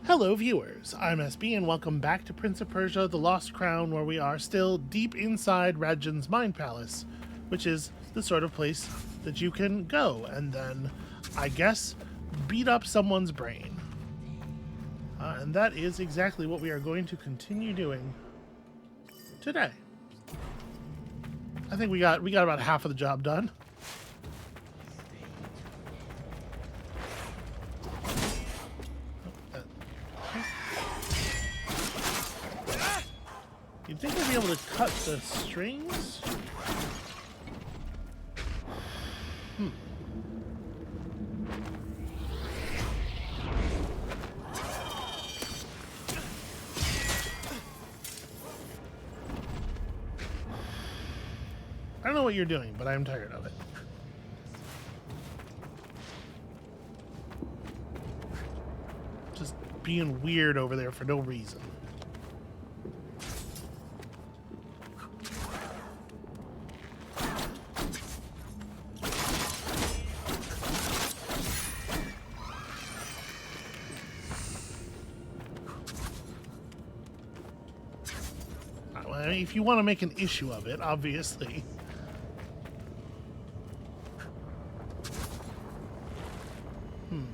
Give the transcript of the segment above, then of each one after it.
Hello viewers, I'm SB and welcome back to Prince of Persia The Lost Crown, where we are still deep inside Radjan's Mind Palace, which is the sort of place that you can go and then, I guess, beat up someone's brain. And that is exactly what we are going to continue doing today. I think we got about half of the job done. You'd think I'd be able to cut the strings? I don't know what you're doing, but I'm tired of it. Just being weird over there for no reason. I mean, if you want to make an issue of it, obviously. Don't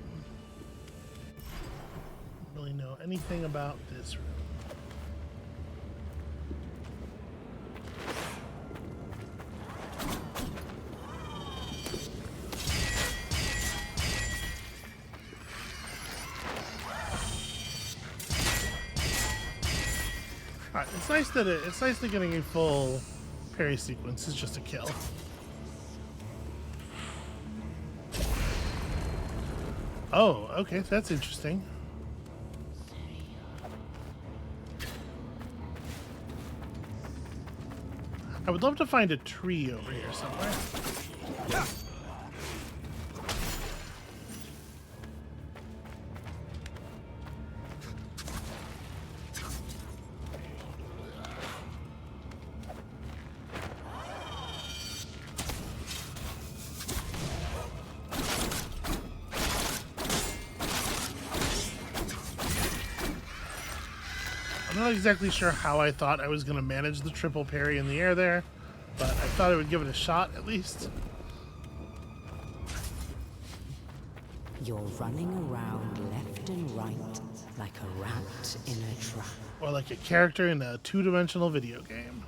really know anything about this room. Alright, it's nice that getting a full parry sequence is just a kill. Oh, okay, that's interesting. I would love to find a tree over here somewhere. I'm not exactly sure how I thought I was going to manage the triple parry in the air there, but I thought I would give it a shot at least. You're running around left and right like a rat in a trap. Or like a character in a two-dimensional video game.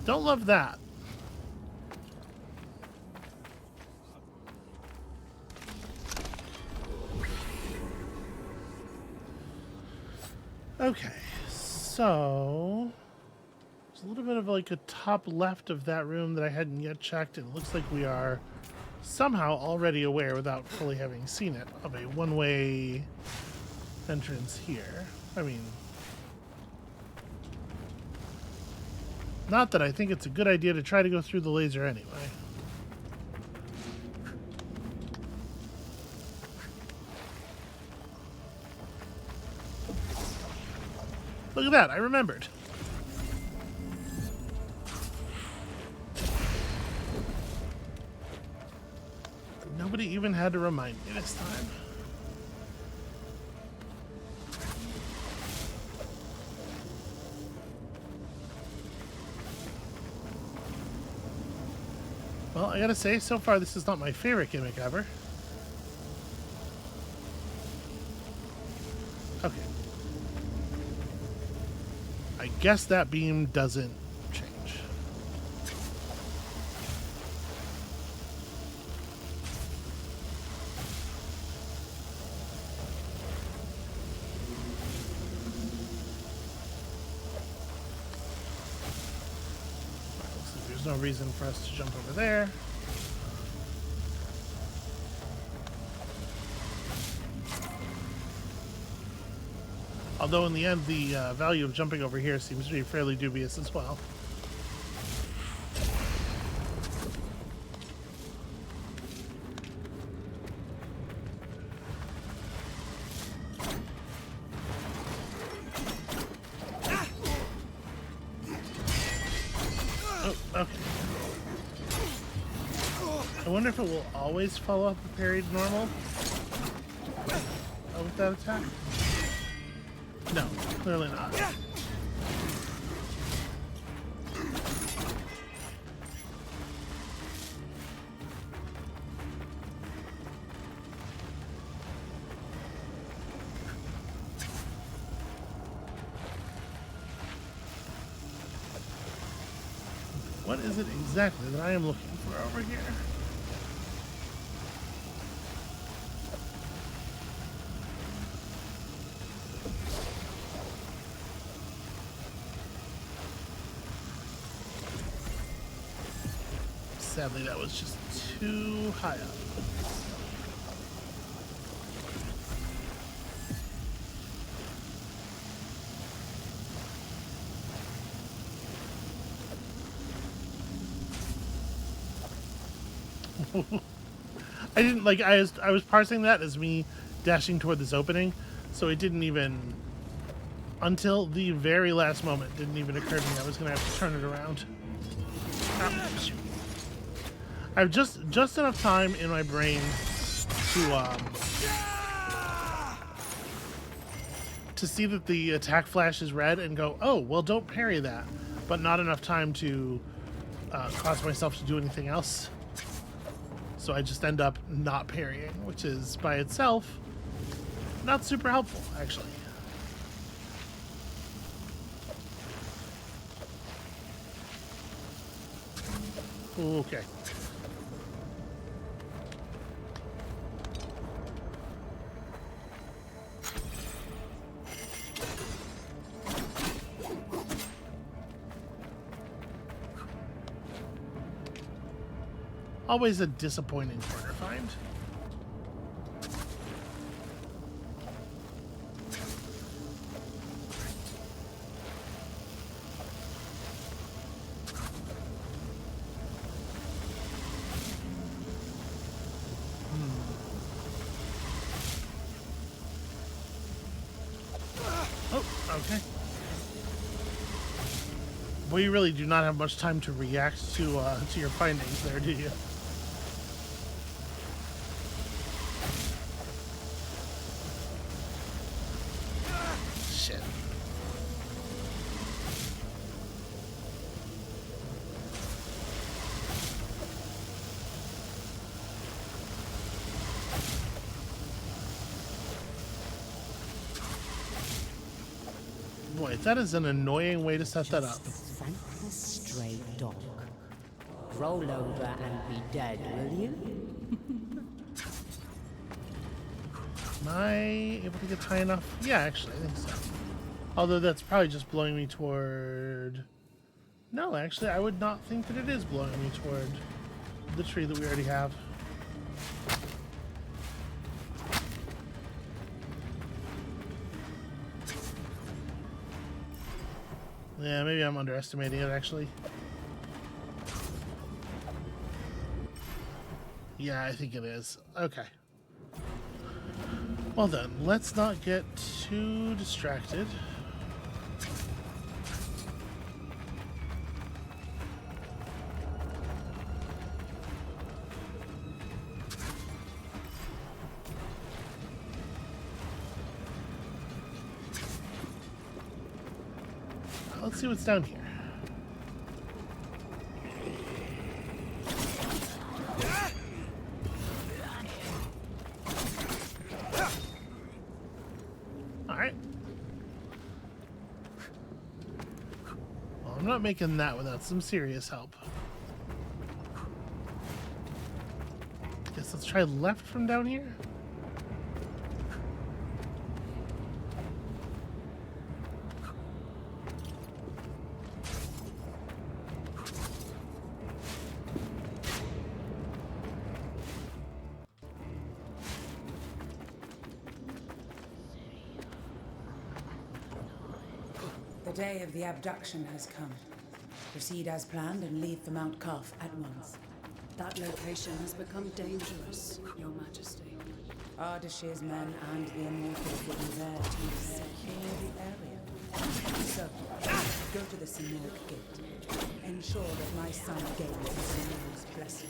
Don't love that. Okay, so there's a little bit of like a top left of that room that I hadn't yet checked, and it looks like we are somehow already aware, without fully having seen it, of a one-way entrance here. I mean, not that I think it's a good idea to try to go through the laser anyway. Look at that, I remembered. Nobody even had to remind me this time. Well, I gotta say, so far this is not my favorite gimmick ever. Okay. I guess that beam doesn't change. Looks like there's no reason for us to jump over there. Although in the end, the value of jumping over here seems to be fairly dubious as well. wonder if it will always follow up a parried normal with that attack. No, clearly not. What is it exactly that I am looking for over here? Sadly, that was just too high up. I didn't like. I was parsing that as me dashing toward this opening, so it didn't even until the very last moment didn't even occur to me I was gonna have to turn it around. Ouch. I have just enough time in my brain to see that the attack flash is red and go, oh well, don't parry that, but not enough time to cause myself to do anything else. So I just end up not parrying, which is by itself not super helpful, actually. Okay. Always a disappointing corner find. Oh, okay. Well, you really do not have much time to react to your findings there, do you? Shit. Boy, that is an annoying way to set that up. Thank the stray dog. Roll over and be dead, will you? Am I able to get high enough? Yeah, actually, I think so. Although that's probably just blowing me toward... No, actually, I would not think that it is blowing me toward the tree that we already have. Yeah, maybe I'm underestimating it, actually. Yeah, I think it is. Okay. Well then, let's not get too distracted. Let's see what's down here. Alright. Well, I'm not making that without some serious help. Guess let's try left from down here. The day of the abduction has come. Proceed as planned and leave for Mount Calf at once. That location has become dangerous, Your Majesty. Ardashir's men and the Immortals will be there to secure the area. So, go to the Simurgh Gate. Ensure that my son gains his Simurgh's blessing.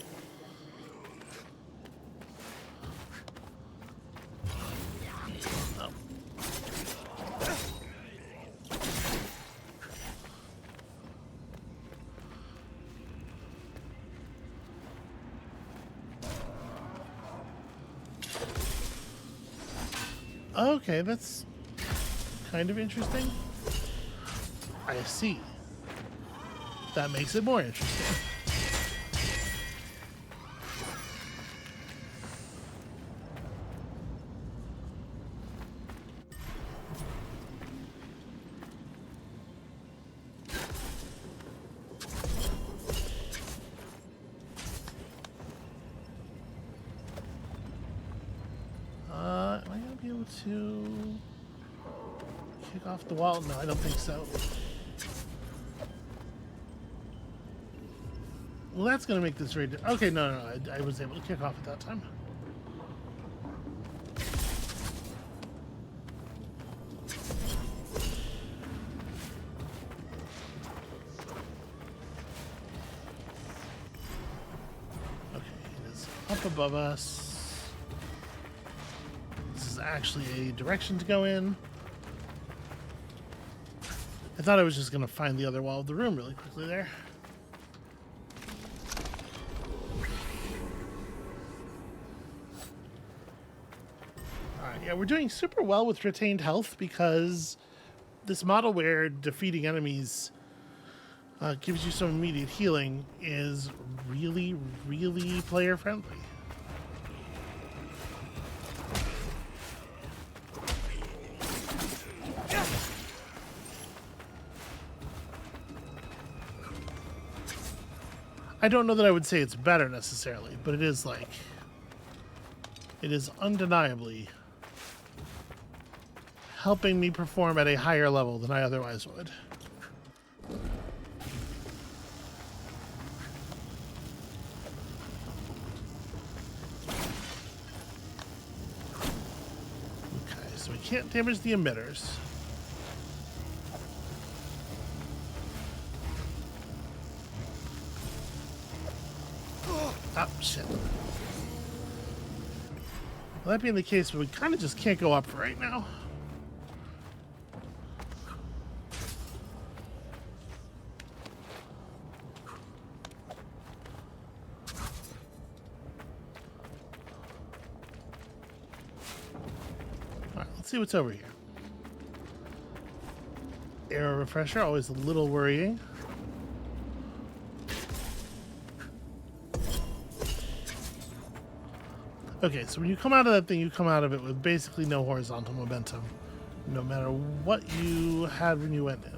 Okay, that's kind of interesting. I see. That makes it more interesting. Am I gonna be able to kick off the wall? No, I don't think so. Well, that's gonna make this very. Okay, no, I was able to kick off at that time. Okay, it is up above us. This is actually a direction to go in. I thought I was just gonna find the other wall of the room really quickly there. Yeah, we're doing super well with retained health because this model where defeating enemies gives you some immediate healing is really, really player friendly. I don't know that I would say it's better necessarily, but it is undeniably helping me perform at a higher level than I otherwise would. Okay, so we can't damage the emitters. Oh, shit. Well, that being the case, we kind of just can't go up right now. Let's see what's over here. Arrow refresher, always a little worrying. Okay, so when you come out of that thing, you come out of it with basically no horizontal momentum, no matter what you had when you went in.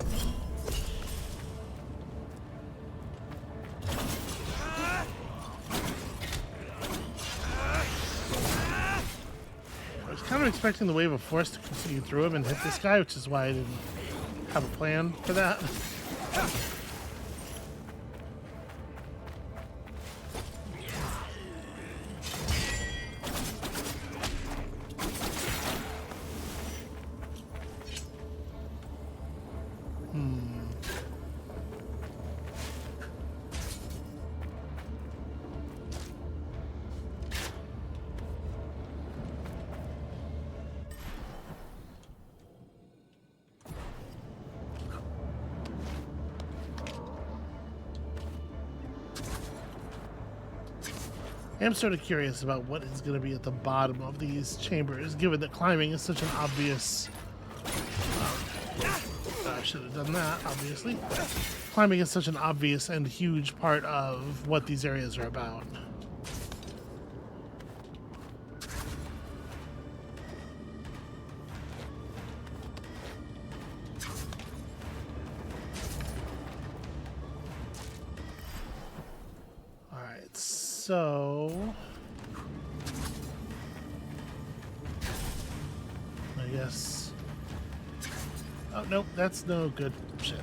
I was kind of expecting the wave of force to continue through him and hit this guy, which is why I didn't have a plan for that. I'm sort of curious about what is going to be at the bottom of these chambers, given that climbing is such an obvious... I should have done that, obviously. Climbing is such an obvious and huge part of what these areas are about. So, I guess. Oh, nope, that's no good shit.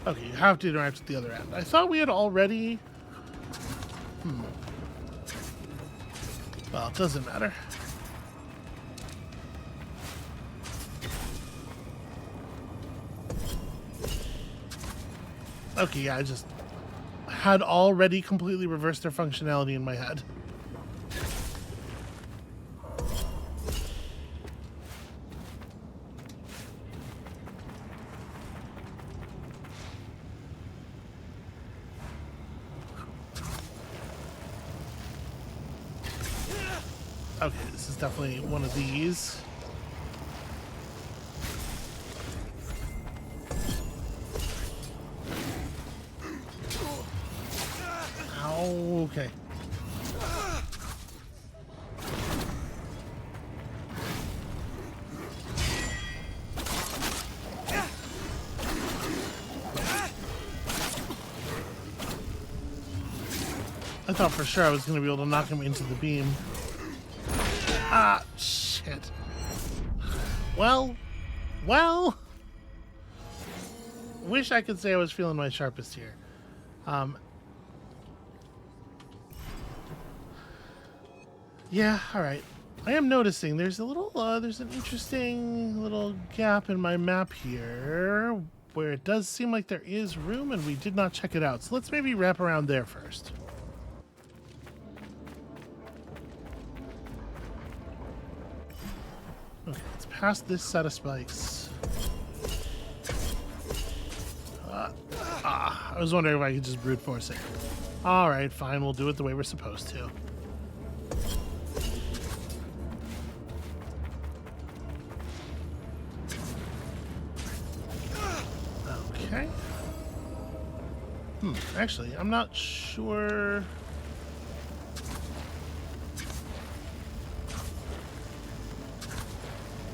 Okay, you have to interact with the other end. I thought we had already... Well, it doesn't matter. Okay, yeah, I just had already completely reversed their functionality in my head. Okay, this is definitely one of these. Ow, okay. I thought for sure I was going to be able to knock him into the beam. Ah, shit. Well. Wish I could say I was feeling my sharpest here. Yeah, alright. I am noticing there's a little, there's an interesting little gap in my map here where it does seem like there is room and we did not check it out. So let's maybe wrap around there first. Okay, let's pass this set of spikes. I was wondering if I could just brute force it. Alright, fine, we'll do it the way we're supposed to. Okay. Actually, I'm not sure.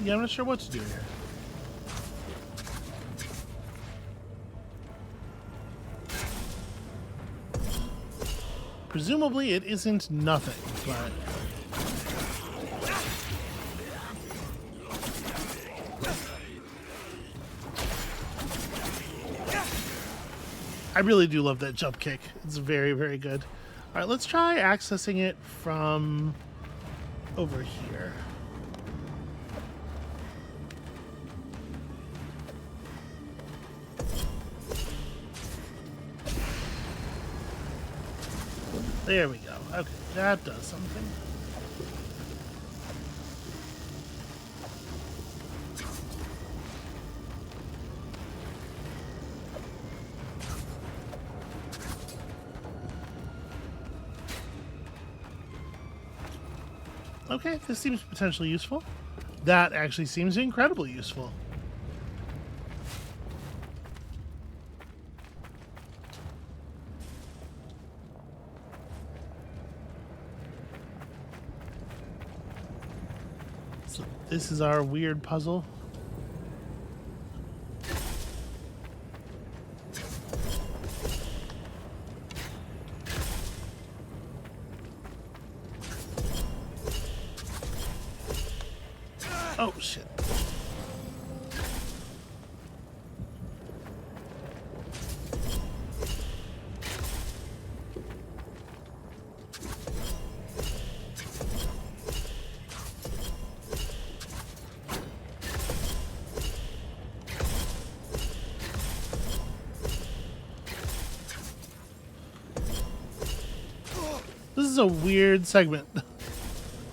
Yeah, I'm not sure what to do here. Presumably it isn't nothing, but... I really do love that jump kick. It's very, very good. All right, let's try accessing it from over here. There we go. Okay, that does something. Okay, this seems potentially useful. That actually seems incredibly useful. So this is our weird puzzle. Oh, shit. This is a weird segment.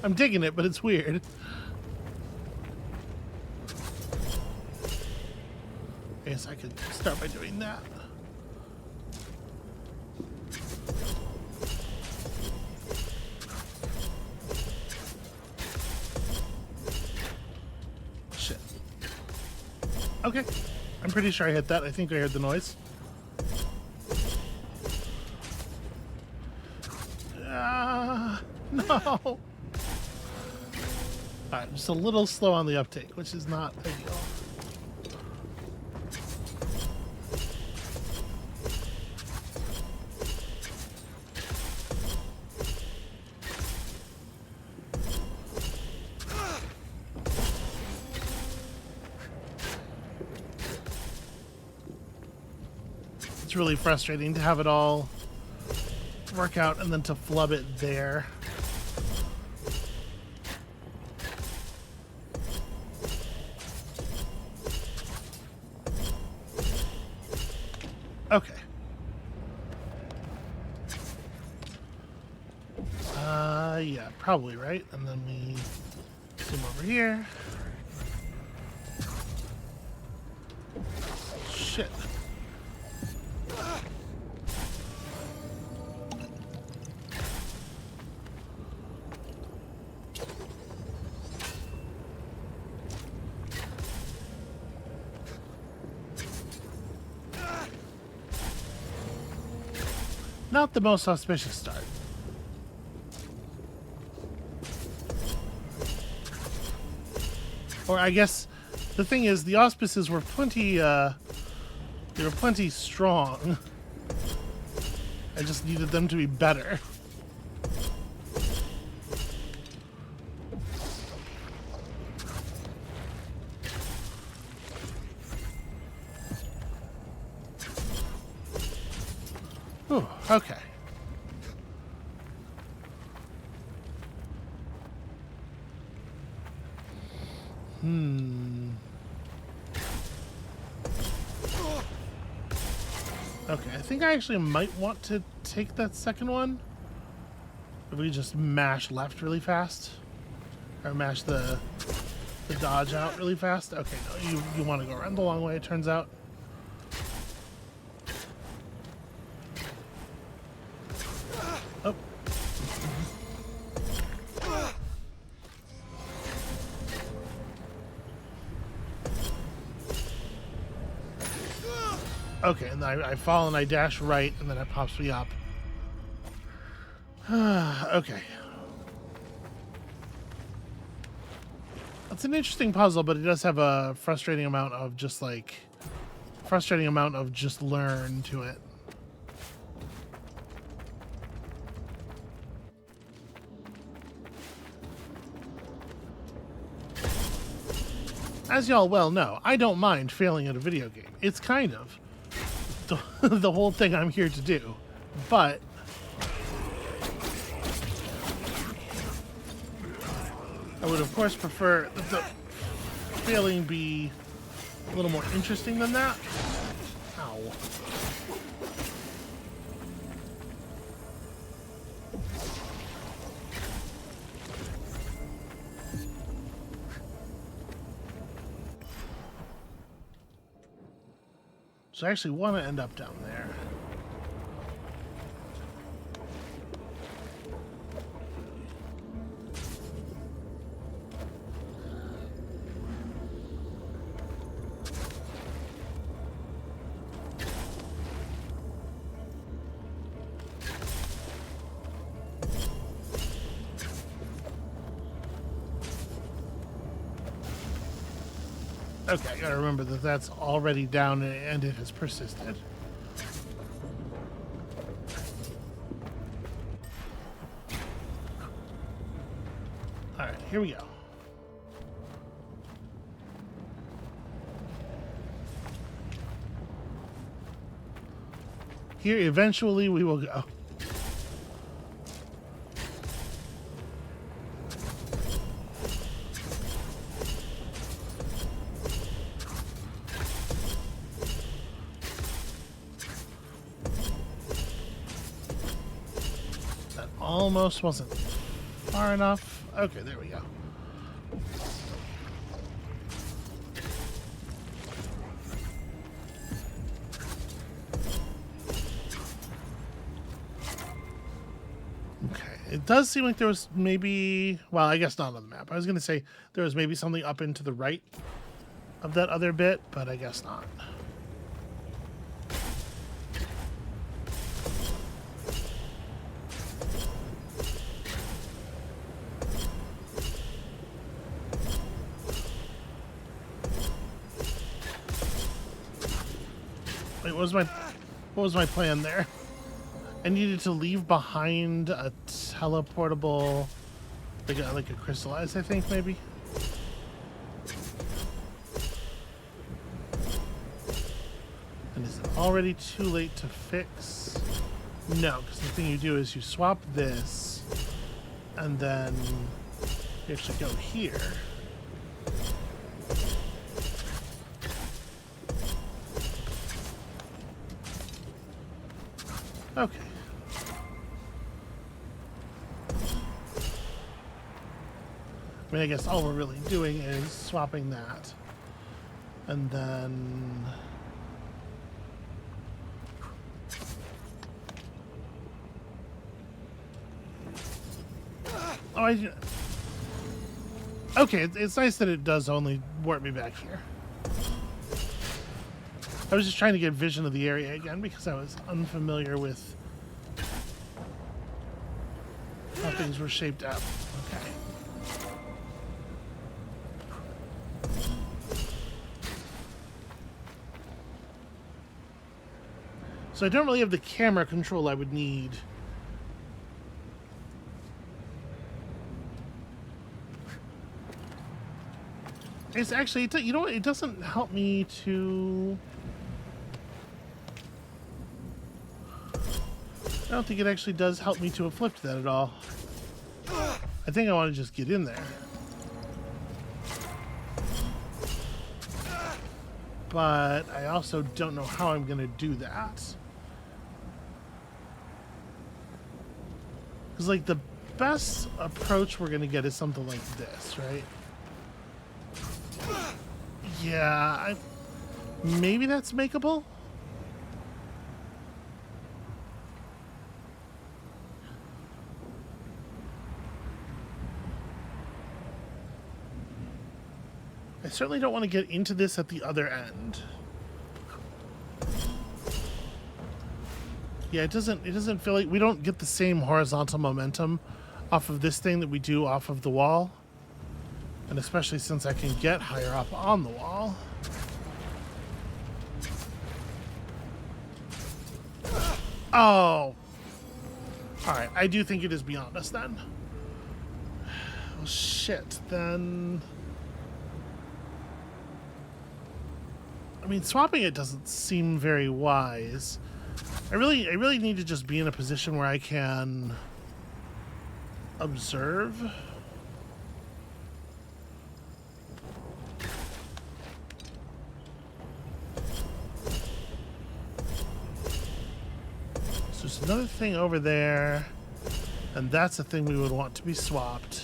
I'm digging it, but it's weird. I guess I could start by doing that. Shit. Okay. I'm pretty sure I hit that. I think I heard the noise. No! Alright, just a little slow on the uptake, which is not ideal. It's really frustrating to have it all work out and then to flub it there. Okay. Yeah, probably, right? And then we zoom over here. Shit. Not the most auspicious start. Or I guess the thing is, the auspices were plenty, they were plenty strong. I just needed them to be better. Ooh, okay. Okay, I think I actually might want to take that second one. If we just mash left really fast. Or mash the dodge out really fast. Okay, no, you want to go around the long way, it turns out. Oh. Okay, and then I fall and I dash right, and then it pops me up. Okay. It's an interesting puzzle, but it does have a frustrating amount of just learn to it. As y'all well know, I don't mind failing at a video game. It's kind of the whole thing I'm here to do. But I would of course prefer that the failing be a little more interesting than that. Ow. So I actually want to end up down there. Okay, I gotta remember that that's already down and it has persisted. Alright, here we go. Here, eventually, we will go. Almost wasn't far enough. Okay, there we go. Okay, it does seem like there was maybe, well, I guess not on the map. I was going to say there was maybe something up and to the right of that other bit, but I guess not. Wait, what was my plan there? I needed to leave behind a teleportable, like a crystallize, I think, maybe. And is it already too late to fix? No, because the thing you do is you swap this, and then you actually go here. Okay. I mean, I guess all we're really doing is swapping that. And then... Oh, okay, it's nice that it does only warp me back here. I was just trying to get vision of the area again because I was unfamiliar with how things were shaped up. Okay. So I don't really have the camera control I would need. It's actually, you know what, it doesn't help me to... I don't think it actually does help me to afflict that at all. I think I want to just get in there. But I also don't know how I'm going to do that. Because, like, the best approach we're going to get is something like this, right? Yeah, maybe that's makeable? I certainly don't want to get into this at the other end. Yeah, it doesn't feel like we don't get the same horizontal momentum off of this thing that we do off of the wall. And especially since I can get higher up on the wall. Oh. Alright, I do think it is beyond us then. Well, shit, then... I mean, swapping it doesn't seem very wise. I really need to just be in a position where I can observe. So there's another thing over there, and that's a thing we would want to be swapped.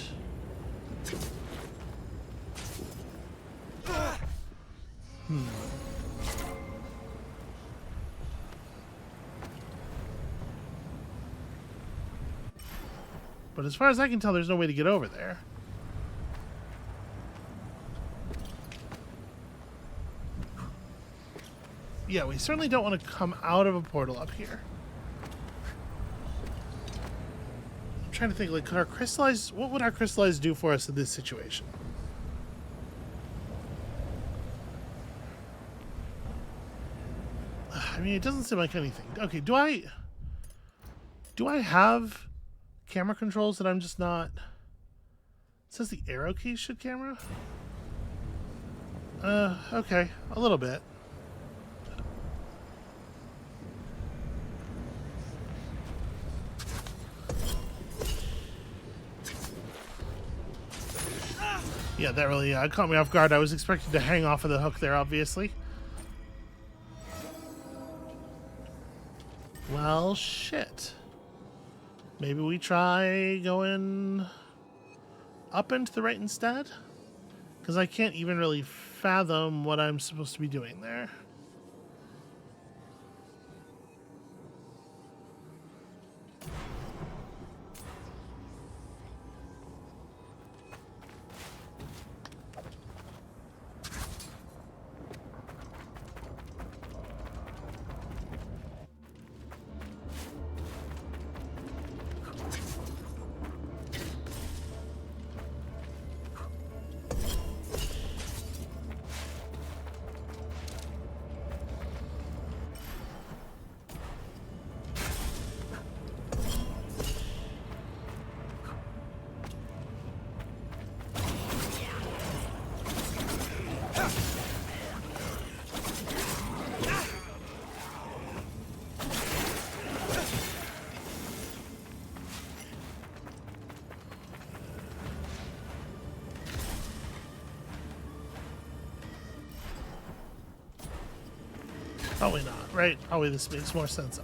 But as far as I can tell, there's no way to get over there. Yeah, we certainly don't want to come out of a portal up here. I'm trying to think, like, could our crystallized... What would our crystallized do for us in this situation? I mean, it doesn't seem like anything. Okay, do I have camera controls that I'm just not... It says the arrow keys should camera? Okay, a little bit. Yeah, that really caught me off guard. I was expecting to hang off of the hook there, obviously. Well, shit. Maybe we try going up and to the right instead? Because I can't even really fathom what I'm supposed to be doing there. Probably not, right? Probably this makes more sense.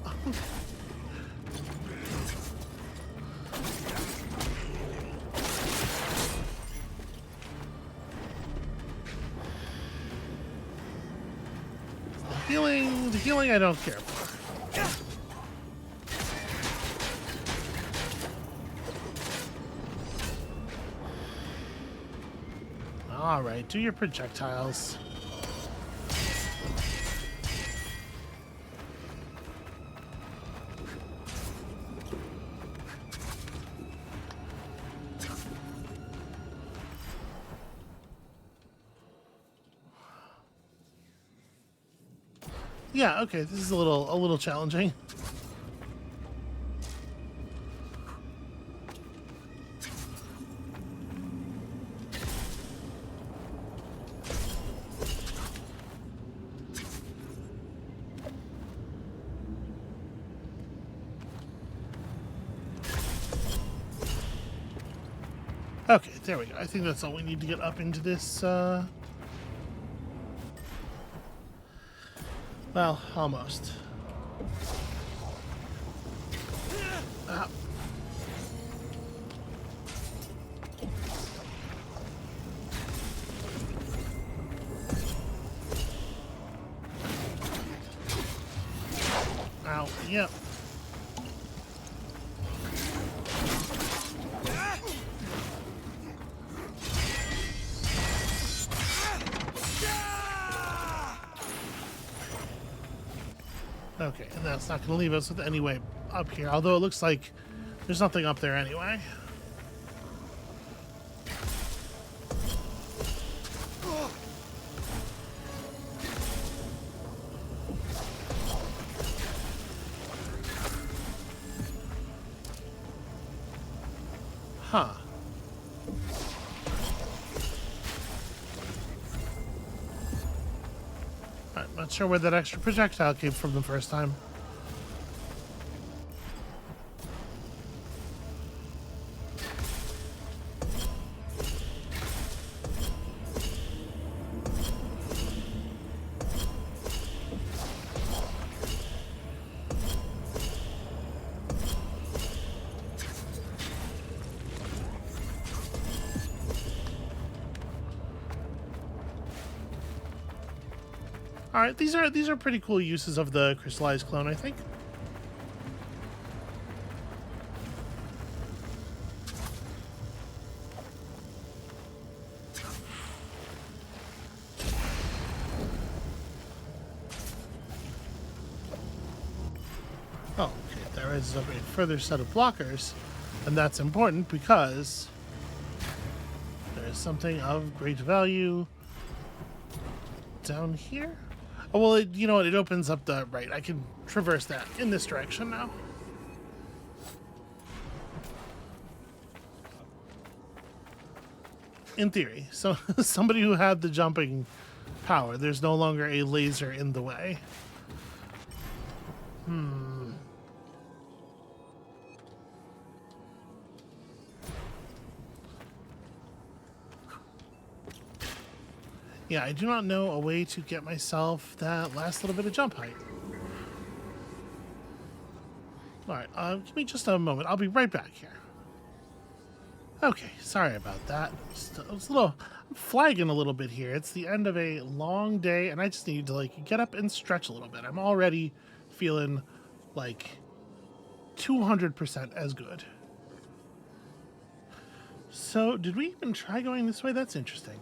The healing I don't care for. Alright, do your projectiles. Yeah, okay, this is a little challenging. Okay, there we go. I think that's all we need to get up into this, well, almost. Ah. Ow, yep. Okay, and that's not going to leave us with any way up here, although it looks like there's nothing up there anyway. Huh. Alright, not sure where that extra projectile came from the first time. All right, these are pretty cool uses of the crystallized clone, I think. Oh, okay, there is a further set of blockers, and that's important because there is something of great value down here. Oh, well, you know what? It opens up the right. I can traverse that in this direction now. In theory. So somebody who had the jumping power, there's no longer a laser in the way. Yeah, I do not know a way to get myself that last little bit of jump height. Alright, give me just a moment. I'll be right back here. Okay, sorry about that. I'm flagging a little bit here. It's the end of a long day, and I just need to, like, get up and stretch a little bit. I'm already feeling, like, 200% as good. So, did we even try going this way? That's interesting.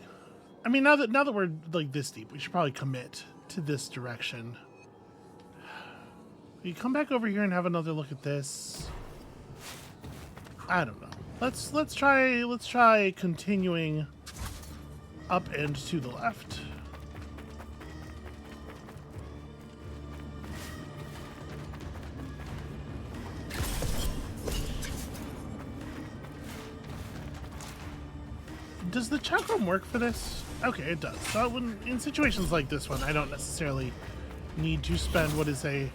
I mean, now that we're like this deep, we should probably commit to this direction. You come back over here and have another look at this. I don't know. Let's try continuing up and to the left. Does the chakram work for this? Okay, it does. So in situations like this one, I don't necessarily need to spend what is a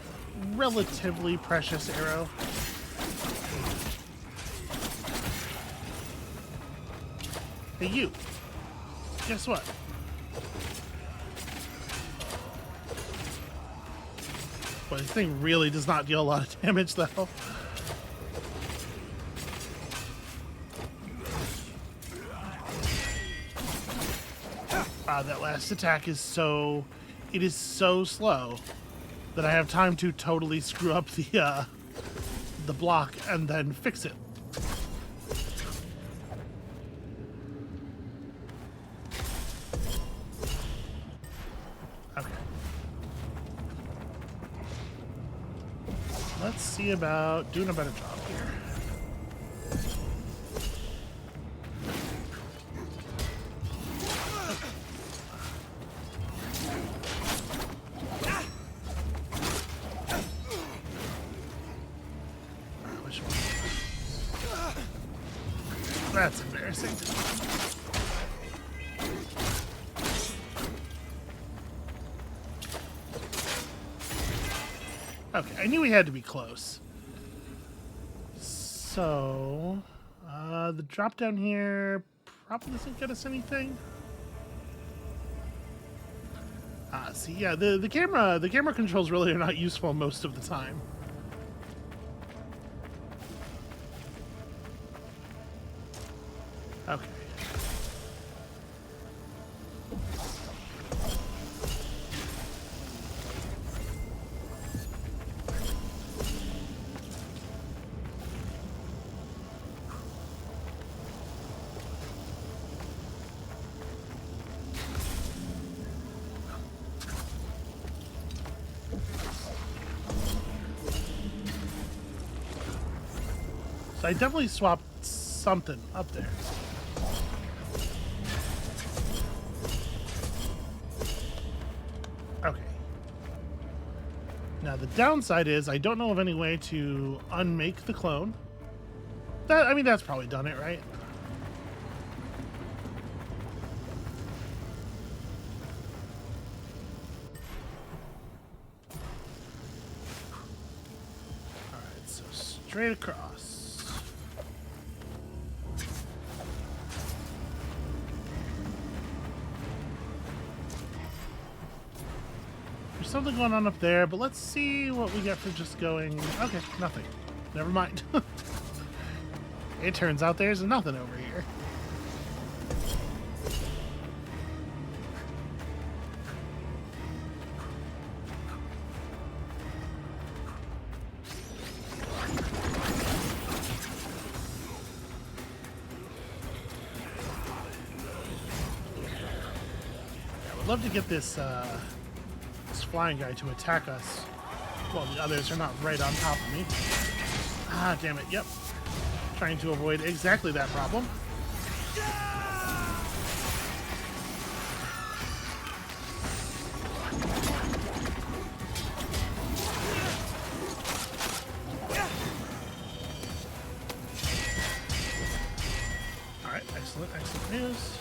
relatively precious arrow. Hey, you. Guess what? Boy, this thing really does not deal a lot of damage, though. That last attack is so it is so slow that I have time to totally screw up the block and then fix it. Okay. Let's see about doing a better job here. Which one? That's embarrassing. Okay, I knew we had to be close. So, the drop down here probably doesn't get us anything. See, yeah, the camera controls really are not useful most of the time. Okay. So I definitely swapped something up there. Okay. Now the downside is I don't know of any way to unmake the clone. I mean, that's probably done it, right? Alright, so straight across. There's something going on up there, but let's see what we get for just going... Okay, nothing. Never mind. It turns out there's nothing over here. I would love to get this flying guy to attack us while the others are not right on top of me. Ah, damn it. Yep. Trying to avoid exactly that problem. Alright, excellent, excellent news.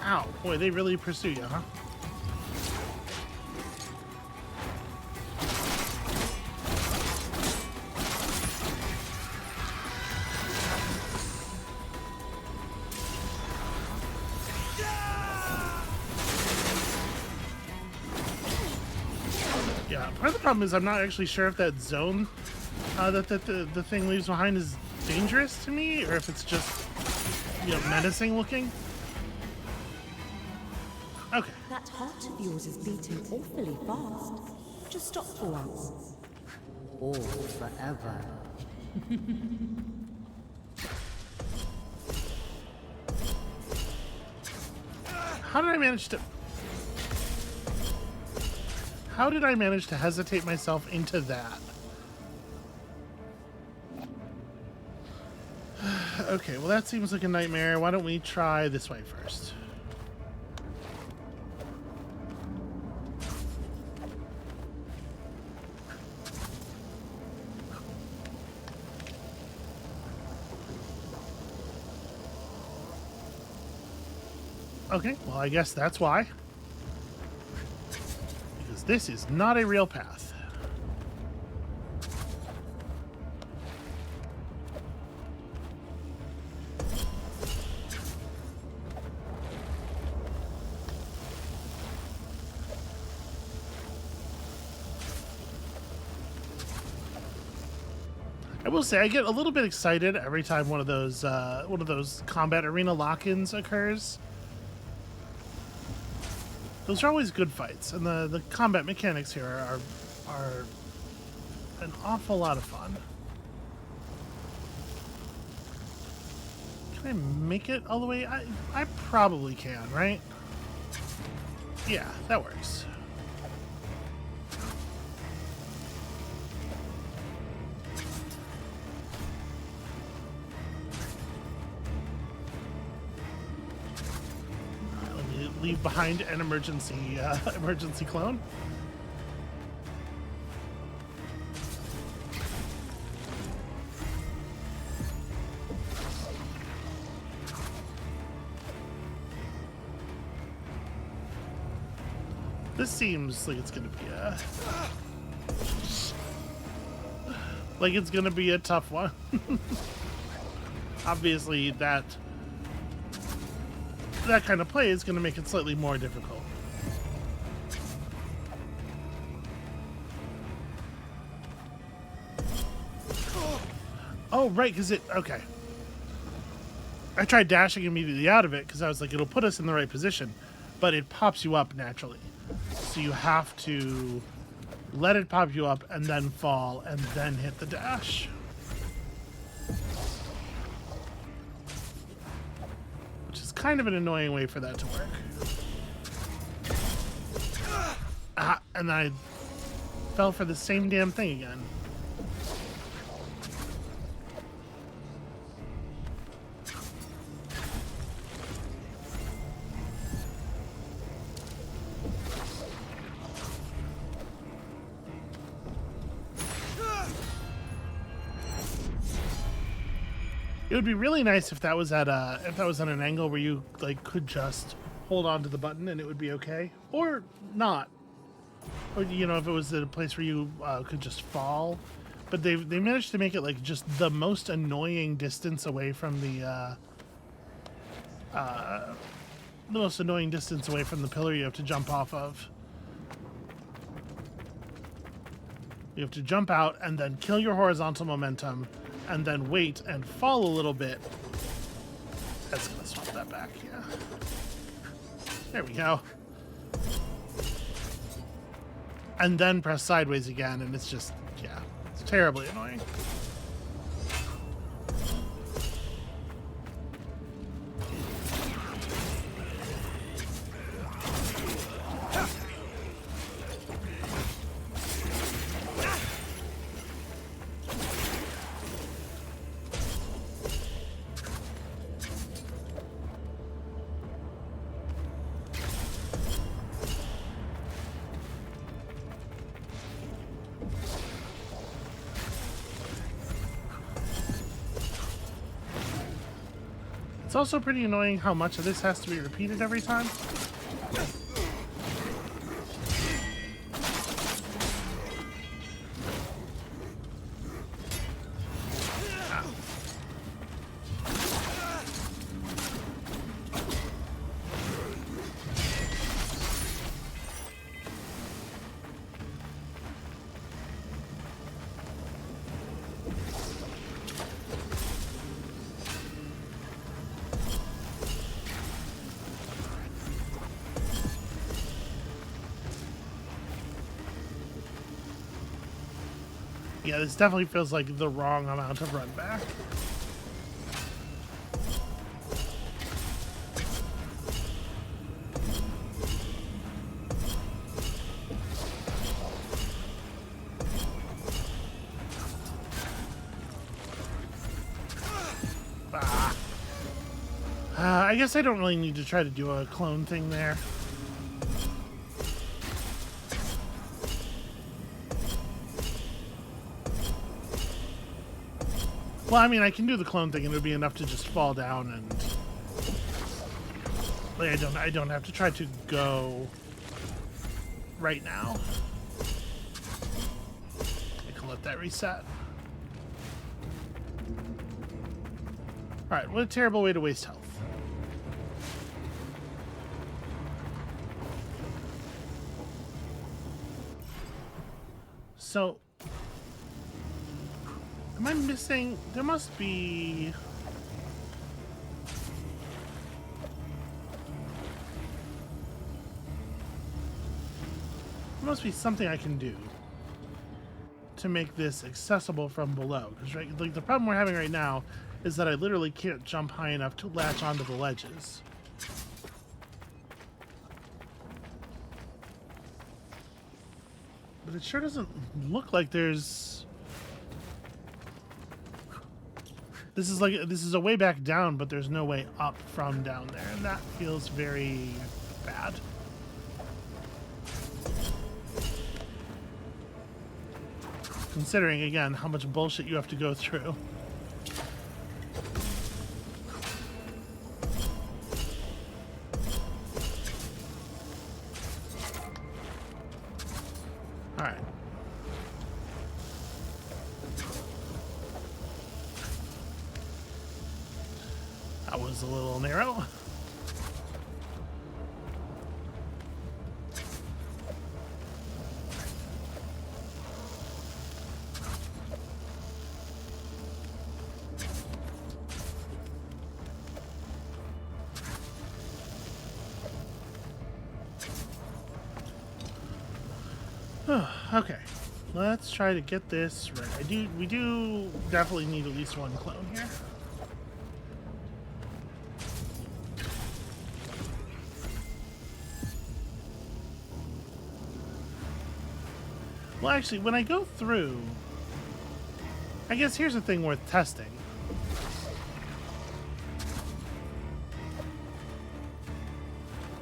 Ow, boy, they really pursue you, huh? Yeah, part of the problem is I'm not actually sure if that zone that the thing leaves behind is dangerous to me, or if it's just, you know, menacing looking. Okay. That heart of yours is beating awfully fast. Just stop for once. Or forever. How did I manage to hesitate myself into that? Okay, well that seems like a nightmare. Why don't we try this way first? Okay, well I guess that's why. Because this is not a real path. I will say I get a little bit excited every time one of those combat arena lock-ins occurs. Those are always good fights, and the combat mechanics here are an awful lot of fun. Can I make it all the way? I probably can, right? Yeah, that works. Leave behind an emergency clone. This seems like it's gonna be a tough one. Obviously, that kind of play is going to make it slightly more difficult. Oh, right, because okay. I tried dashing immediately out of it because I was like, it'll put us in the right position, but it pops you up naturally. So you have to let it pop you up and then fall and then hit the dash. Kind of an annoying way for that to work. And I fell for the same damn thing again. It would be really nice if that was at an angle where you like could just hold on to the button and it would be okay, or not, or you know, if it was at a place where you could just fall. But they managed to make it like just the most annoying distance away from the pillar you have to jump off of. You have to jump out and then kill your horizontal momentum, and then wait and fall a little bit. That's gonna swap that back, yeah. There we go. And then press sideways again, and it's just, yeah, it's terribly annoying. It's also pretty annoying how much of this has to be repeated every time. Yeah, this definitely feels like the wrong amount of run back. I guess I don't really need to try to do a clone thing there. Well, I mean, I can do the clone thing and it would be enough to just fall down and... like, I don't have to try to go right now. I can let that reset. Alright, what a terrible way to waste health. So... Am I missing? There must be... There must be something I can do to make this accessible from below. Because right, like the problem we're having right now is that I literally can't jump high enough to latch onto the ledges. But it sure doesn't look like there's... This is a way back down, but there's no way up from down there, and that feels very bad. Considering, again, how much bullshit you have to go through. Alright. That was a little narrow. Okay, let's try to get this right. We do definitely need at least one clone here. Well, actually, when I go through, I guess here's a thing worth testing.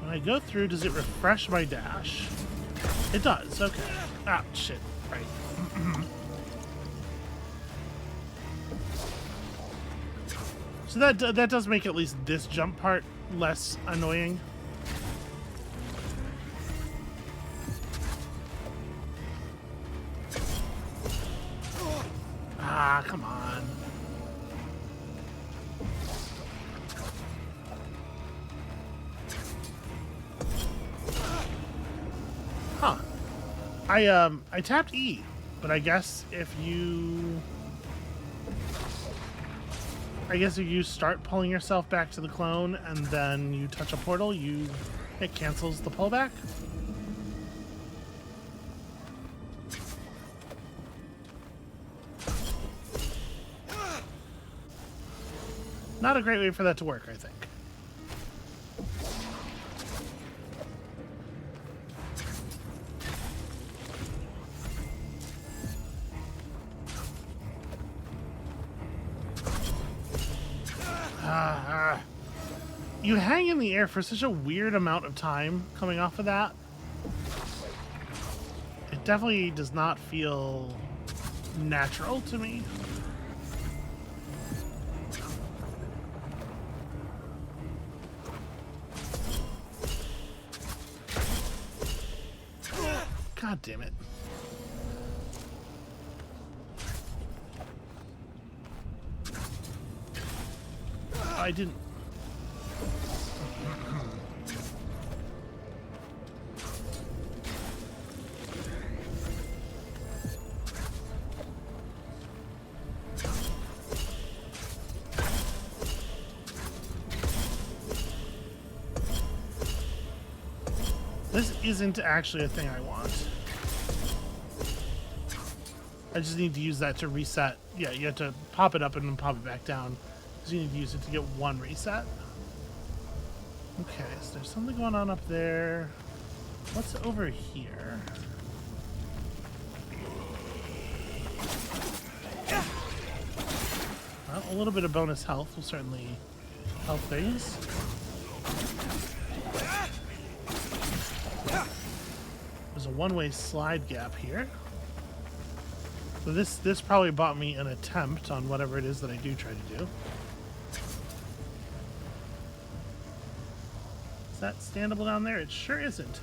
When I go through, does it refresh my dash? It does, okay. Ah, shit, right. So that does make at least this jump part less annoying. Ah, come on. Huh. I tapped E, but I guess if you start pulling yourself back to the clone and then you touch a portal, it cancels the pullback. Not a great way for that to work, I think. You hang in the air for such a weird amount of time coming off of that. It definitely does not feel natural to me. God damn it. I didn't. This isn't actually a thing I want. I just need to use that to reset. Yeah, you have to pop it up and then pop it back down. So you need to use it to get one reset. Okay, so there's something going on up there. What's over here? Well, a little bit of bonus health will certainly help things. There's a one-way slide gap here. So this probably bought me an attempt on whatever it is that I do try to do. Is that standable down there? It sure isn't.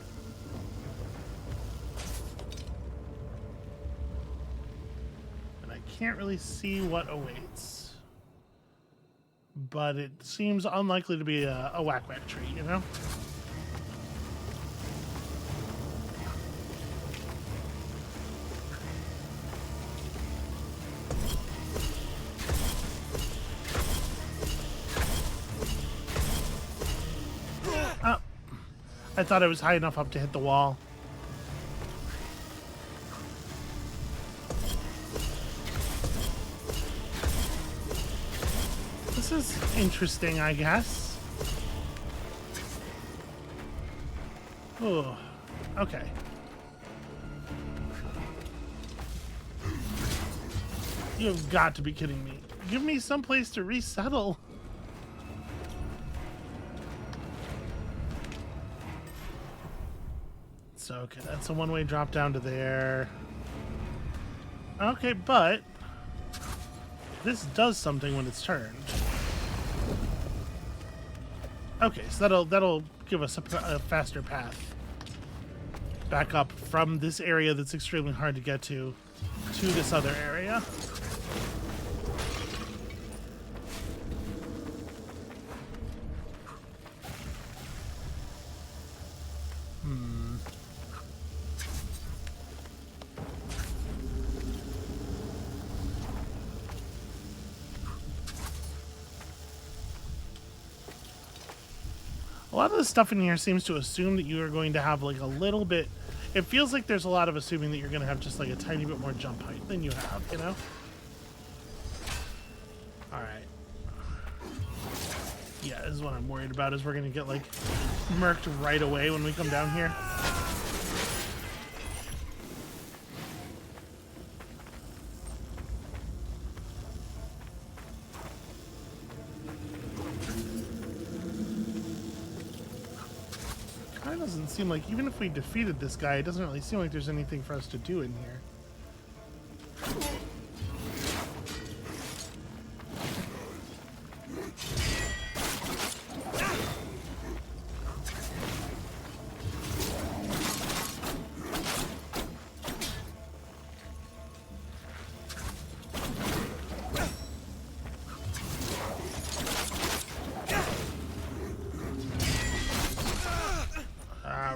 And I can't really see what awaits. But it seems unlikely to be a whack-whack tree, you know? I thought I was high enough up to hit the wall. This is interesting, I guess. Oh, okay. You've got to be kidding me. Give me some place to resettle. So, okay, that's a one-way drop down to there. Okay, but this does something when it's turned. Okay, so that'll give us a faster path back up from this area that's extremely hard to get to this other area. A lot of the stuff in here seems to assume that you are going to have like a little bit. It feels like there's a lot of assuming that you're going to have just like a tiny bit more jump height than you have, you know? Alright. Yeah, this is what I'm worried about, is we're going to get like murked right away when we come down here. Doesn't seem like, even if we defeated this guy, it doesn't really seem like there's anything for us to do in here.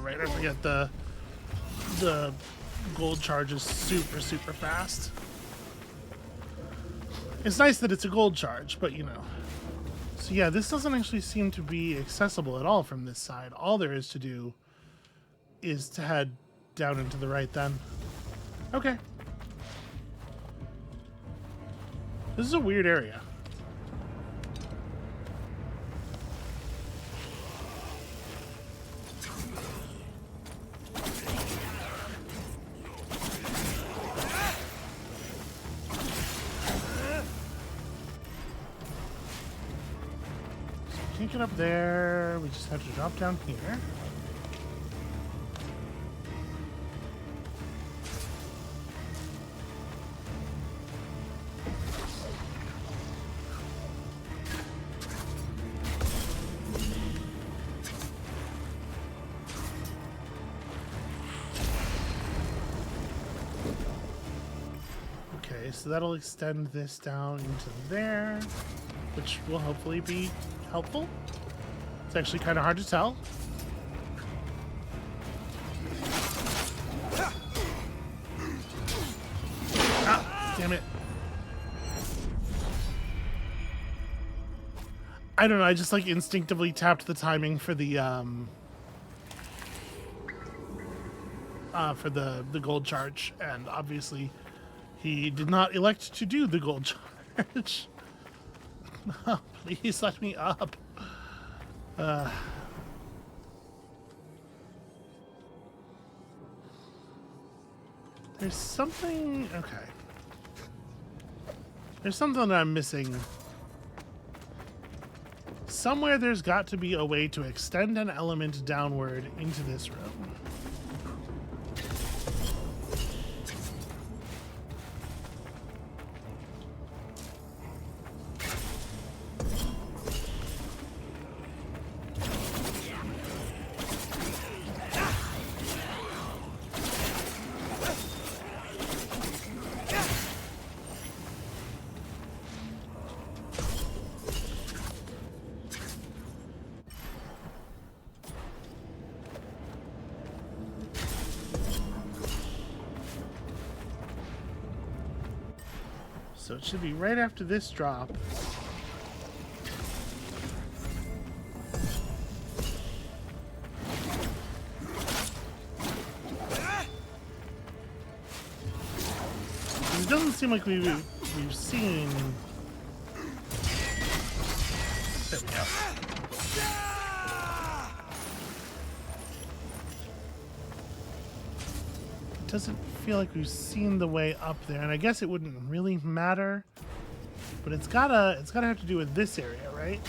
Right, I forget the gold charge is super fast. It's nice that it's a gold charge, but you know. So yeah, this doesn't actually seem to be accessible at all from this side. All there is to do is to head down and to the right then. Okay. This is a weird area. Can't get up there. We just have to drop down here. Okay, so that'll extend this down into there, which will hopefully be helpful. It's actually kind of hard to tell. Ah, damn it. I don't know, I just like instinctively tapped the timing for the gold charge, and obviously he did not elect to do the gold charge. Oh, please let me up. There's something... Okay. There's something that I'm missing. Somewhere there's got to be a way to extend an element downward into this room. So it should be right after this drop. like we've seen. There we go. It doesn't feel like we've seen the way up there, and I guess it wouldn't really matter. But it's gotta have to do with this area, right?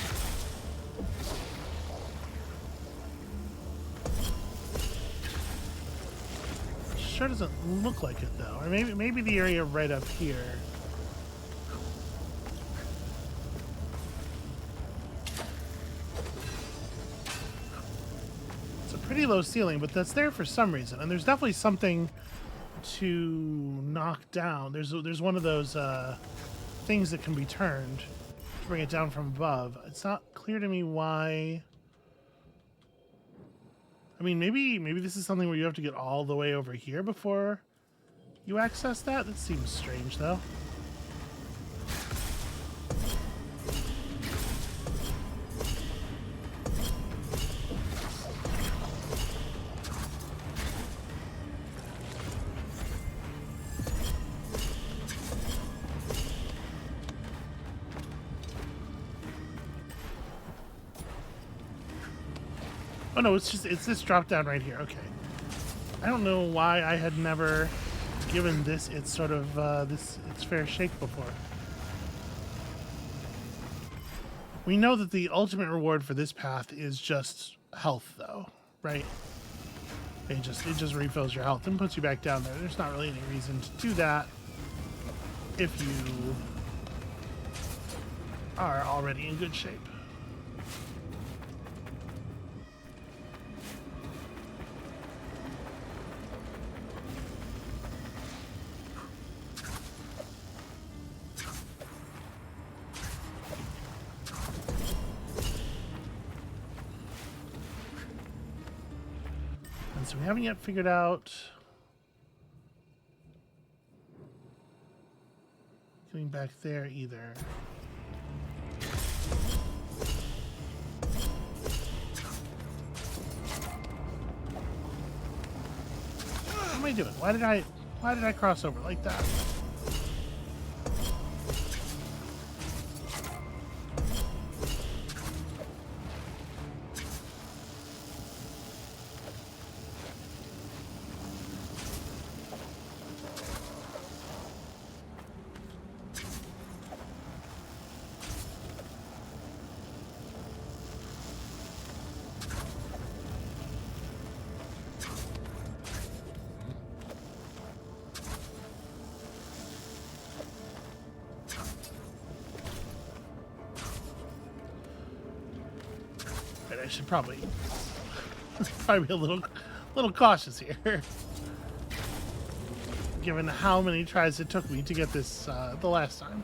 Sure doesn't look like it though, or maybe the area right up here. It's a pretty low ceiling, but that's there for some reason, and there's definitely something to knock down. There's one of those things that can be turned to bring it down from above. It's not clear to me why. I mean, maybe this is something where you have to get all the way over here before you access that? That seems strange, though. Oh no, it's this drop down right here. Okay. I don't know why I had never given this its sort of its fair shake before. We know that the ultimate reward for this path is just health though, right? It just refills your health and puts you back down there. There's not really any reason to do that if you are already in good shape. So we haven't yet figured out getting back there either. What am I doing? Why did I cross over like that? I should probably be a little cautious here, given how many tries it took me to get this the last time.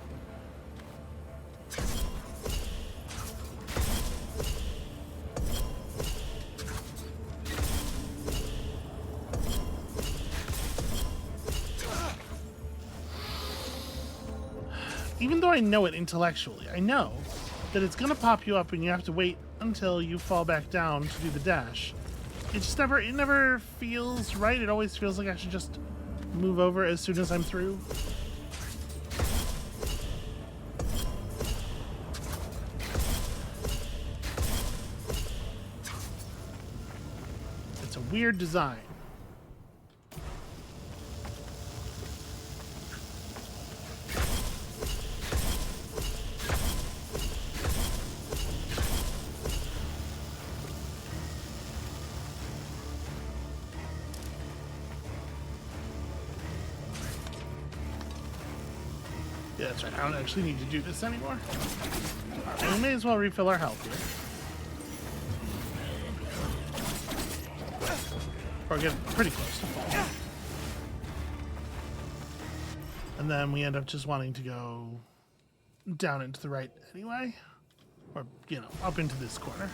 Even though I know it intellectually, I know that it's gonna pop you up and you have to wait until you fall back down to do the dash. It never feels right. It always feels like I should just move over as soon as I'm through. It's a weird design. Yeah, that's right. I don't actually need to do this anymore. And we may as well refill our health here. Or get pretty close to fall. And then we end up just wanting to go down into the right anyway. Or, you know, up into this corner.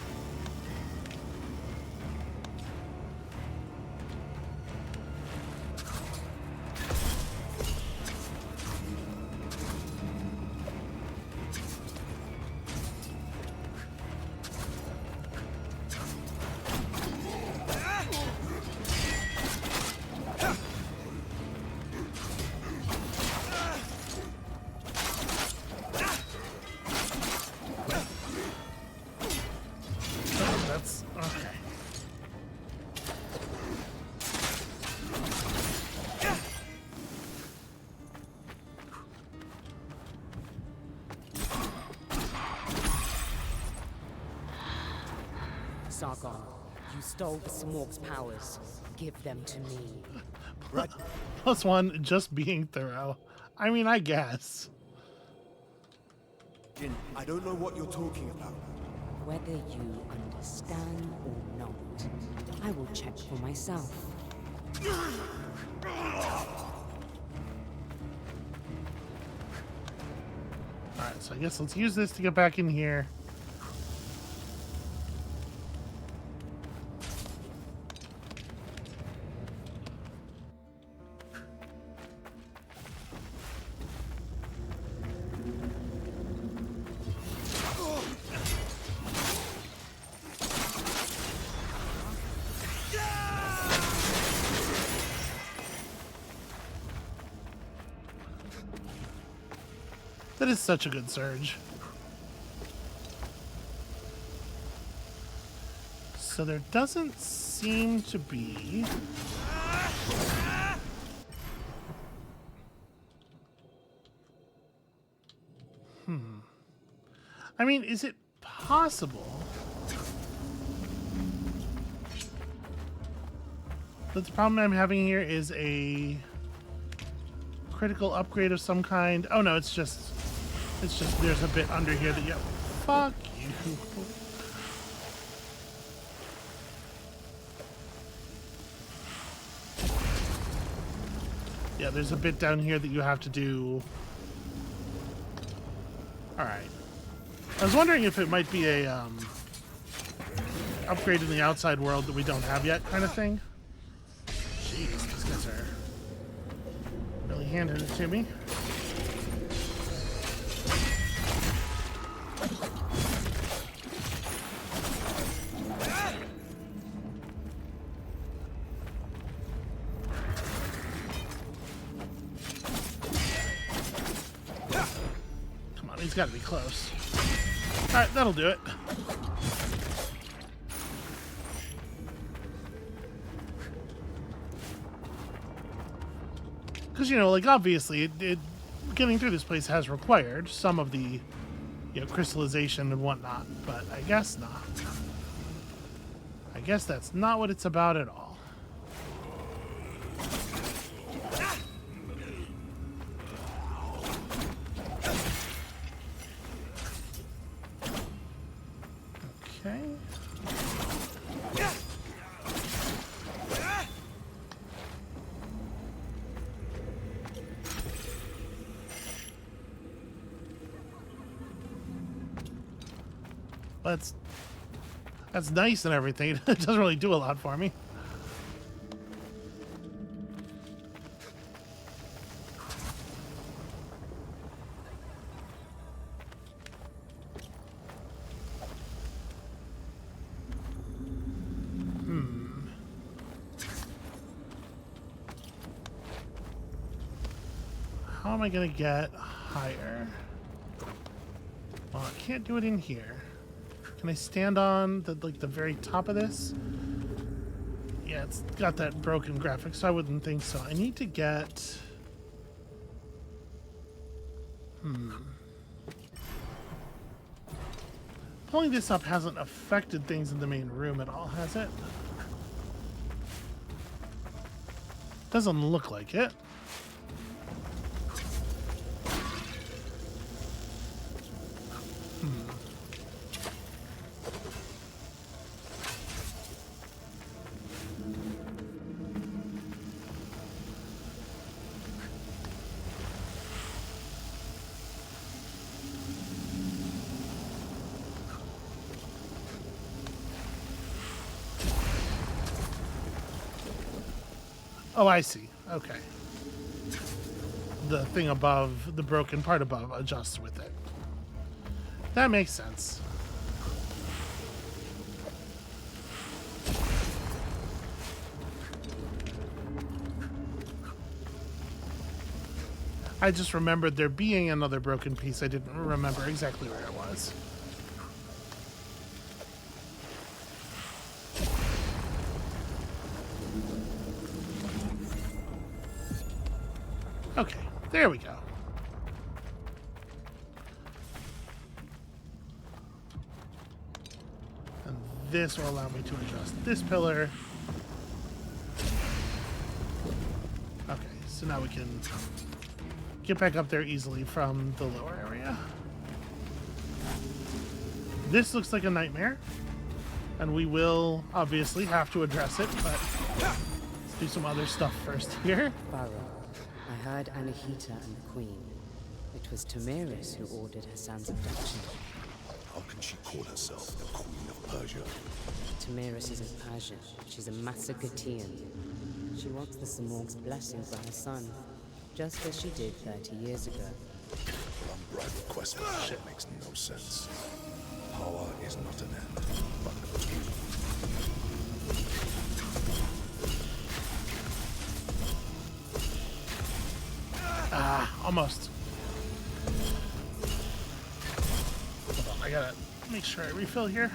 Sargon. You stole the Smorg's powers. Give them to me. Right. +1, just being thorough. I mean, I guess. Jin, I don't know what you're talking about. Whether you understand or not, I will check for myself. Alright, so I guess let's use this to get back in here. That is such a good surge. So there doesn't seem to be... I mean, is it possible that the problem I'm having here is a critical upgrade of some kind? Oh no, it's just there's a bit under here that you... Fuck you. Yeah, there's a bit down here that you have to do. Alright. I was wondering if it might be a upgrade in the outside world that we don't have yet kind of thing. Jeez, these guys are really handing it to me. Come on, he's got to be close. Alright, that'll do it. Because, you know, like, obviously, getting through this place has required some of the, you know, crystallization and whatnot, but I guess not. I guess that's not what it's about at all. Okay. That's nice and everything. It doesn't really do a lot for me. How am I gonna get higher? Well, I can't do it in here. Can I stand on the very top of this? Yeah, it's got that broken graphic, so I wouldn't think so. I need to get... Pulling this up hasn't affected things in the main room at all, has it? Doesn't look like it. Oh, I see. Okay. The thing above, the broken part above, adjusts with it. That makes sense. I just remembered there being another broken piece. I didn't remember exactly where it was. Okay, there we go. And this will allow me to adjust this pillar. Okay, so now we can get back up there easily from the lower area. This looks like a nightmare, and we will obviously have to address it, but let's do some other stuff first here. Pharaoh, I heard Anahita and the Queen. It was Tamiris who ordered Hassan's abduction. How can she call herself the Queen of Persia? Tamiris isn't Persian. She's a Massagetian. She wants the Samorg's blessing for her son, just as she did 30 years ago. Well, unbridled quest for shit makes no sense. Power is not an end, but a tool. Ah, almost. Hold on, I gotta make sure I refill here.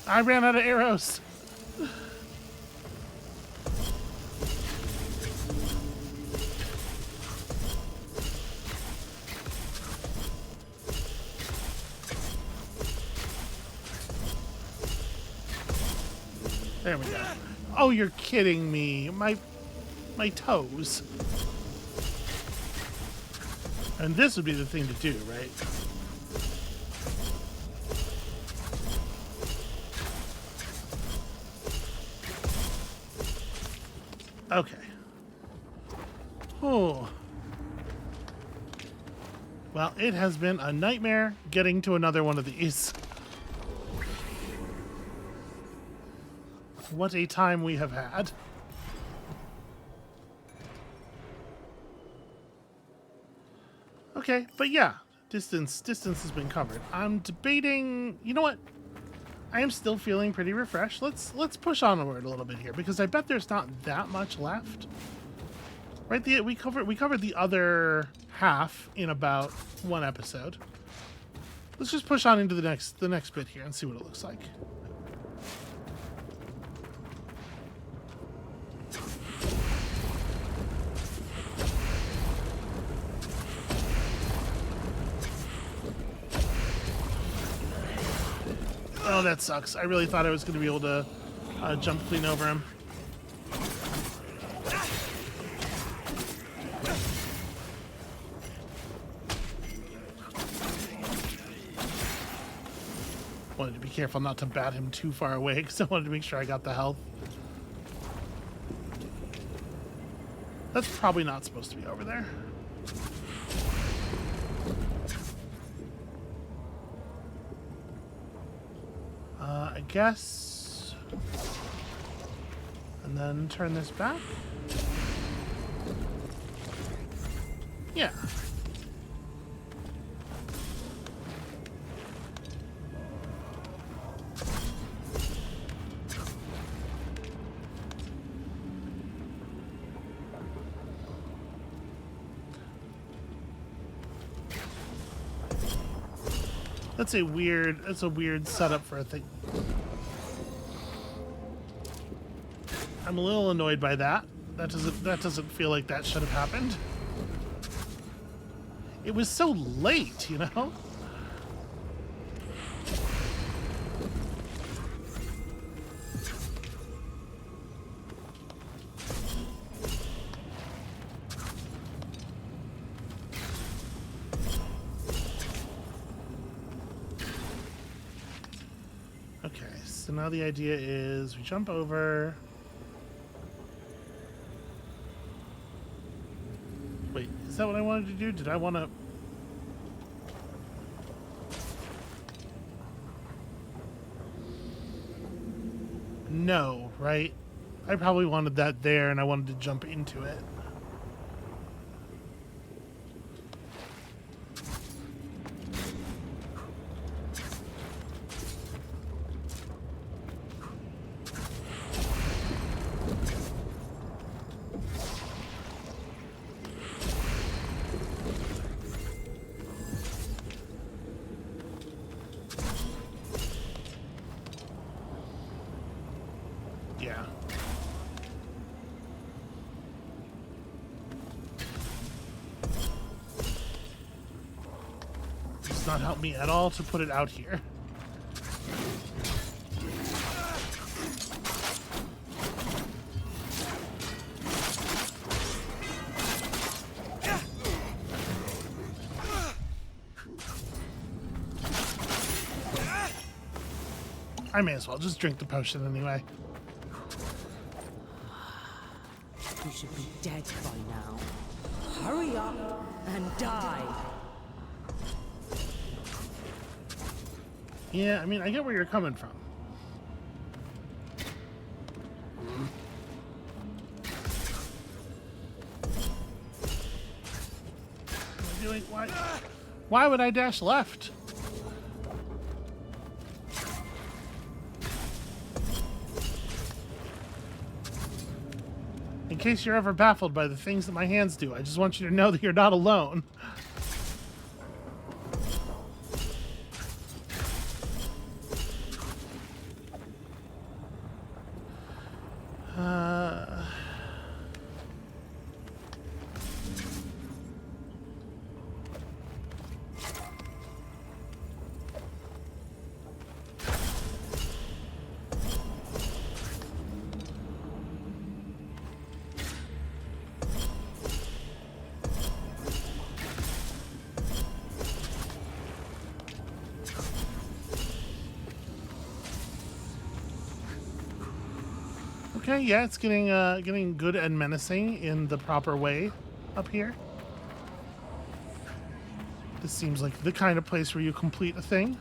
I ran out of arrows. There we go. Oh, you're kidding me. My toes. And this would be the thing to do, right? Okay. Oh. Well, it has been a nightmare getting to another one of these. What a time we have had. Okay, but yeah, distance has been covered. I'm debating, you know what? I am still feeling pretty refreshed. Let's push onward a little bit here because I bet there's not that much left. Right? We covered the other half in about one episode. Let's just push on into the next bit here and see what it looks like. Oh, that sucks. I really thought I was going to be able to jump clean over him. Wanted to be careful not to bat him too far away because I wanted to make sure I got the health. That's probably not supposed to be over there. I guess. And then turn this back. Yeah. That's a weird setup for a thing. I'm a little annoyed by that. That doesn't feel like that should have happened. It was so late, you know? Okay, so now the idea is we jump over. Wait, is that what I wanted to do? Did I want to... No, right? I probably wanted that there and I wanted to jump into it. Does not help me at all to put it out here. I may as well just drink the potion anyway. You should be dead by now. Hurry up and die. Yeah, I mean, I get where you're coming from. What am I doing? Why would I dash left? In case you're ever baffled by the things that my hands do, I just want you to know that you're not alone. Okay, yeah, it's getting good and menacing in the proper way up here. This seems like the kind of place where you complete a thing.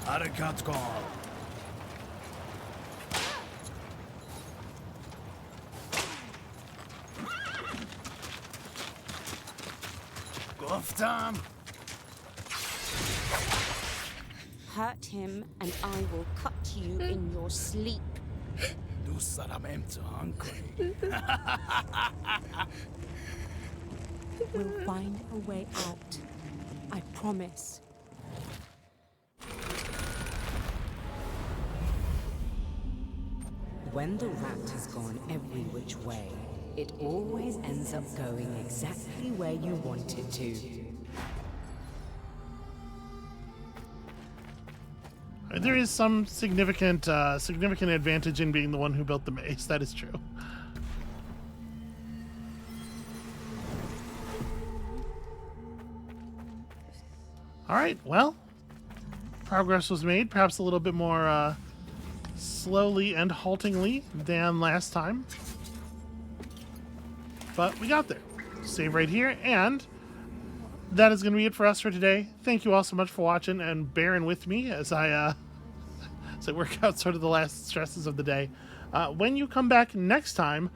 Arikatsko. Goftam. Hurt him, and I will cut you in your sleep. Du saramento hungry. We'll find a way out. I promise. When the rat has gone every which way, it always ends up going exactly where you want it to. There is some significant advantage in being the one who built the maze. That is true. All right, well, progress was made, perhaps a little bit more slowly and haltingly than last time. But we got there. Save right here, and that is going to be it for us for today. Thank you all so much for watching and bearing with me as I work out sort of the last stresses of the day. When you come back next time,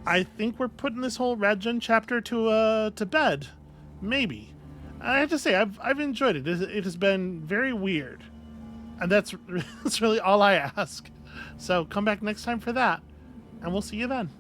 I think we're putting this whole Radjun chapter to bed. Maybe. I have to say, I've enjoyed it. It has been very weird. And that's really all I ask. So come back next time for that, and we'll see you then.